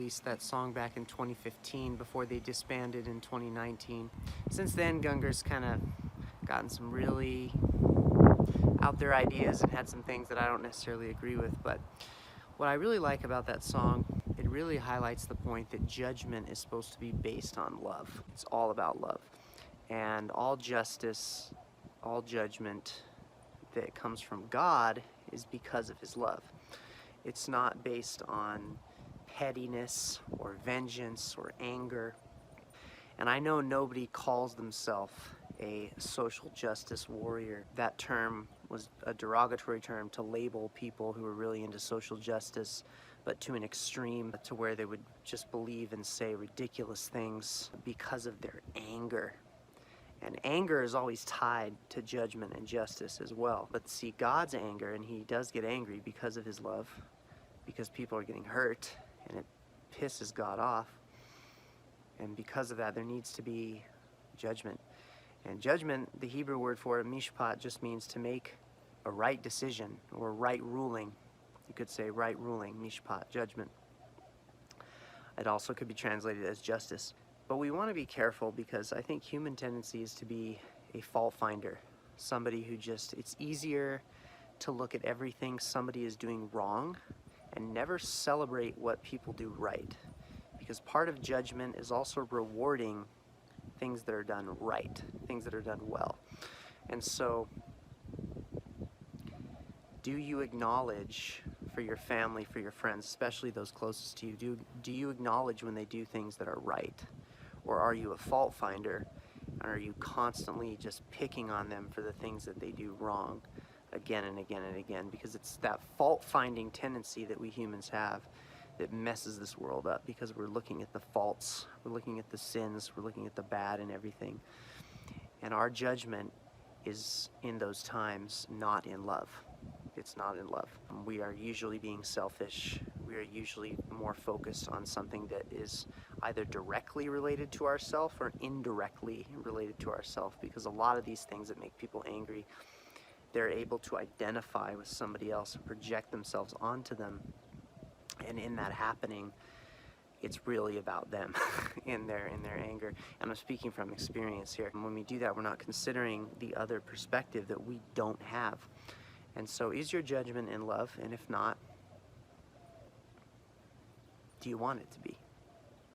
released that song back in 2015 before they disbanded in 2019. Since then, Gungor's kind of gotten some really out there ideas and had some things that I don't necessarily agree with, but what I really like about that song, it really highlights the point that judgment is supposed to be based on love. It's all about love. And all justice, all judgment that comes from God is because of his love. It's not based on pettiness or vengeance or anger. And I know nobody calls themselves a social justice warrior. That term was a derogatory term to label people who were really into social justice, but to an extreme, to where they would just believe and say ridiculous things because of their anger. And anger is always tied to judgment and justice as well. But see, God's anger, and he does get angry because of his love, because people are getting hurt, and it pisses God off. And because of that, there needs to be judgment. And judgment, the Hebrew word for it, mishpat, just means to make a right decision or right ruling. You could say right ruling, mishpat, judgment. It also could be translated as justice. But we want to be careful, because I think human tendency is to be a fault finder. Somebody who just, it's easier to look at everything somebody is doing wrong and never celebrate what people do right. Because part of judgment is also rewarding things that are done right, things that are done well. And so, do you acknowledge for your family, for your friends, especially those closest to you, do you acknowledge when they do things that are right? Or are you a fault finder, and are you constantly just picking on them for the things that they do wrong again and again and again? Because it's that fault-finding tendency that we humans have that messes this world up, because we're looking at the faults, we're looking at the sins, we're looking at the bad and everything. And our judgment is in those times not in love. It's not in love. We are usually being selfish. We are usually more focused on something that is either directly related to ourselves or indirectly related to ourselves, because a lot of these things that make people angry, they're able to identify with somebody else and project themselves onto them. And in that happening, it's really about them in their anger. And I'm speaking from experience here. And when we do that, we're not considering the other perspective that we don't have. And so, is your judgment in love? And if not, do you want it to be?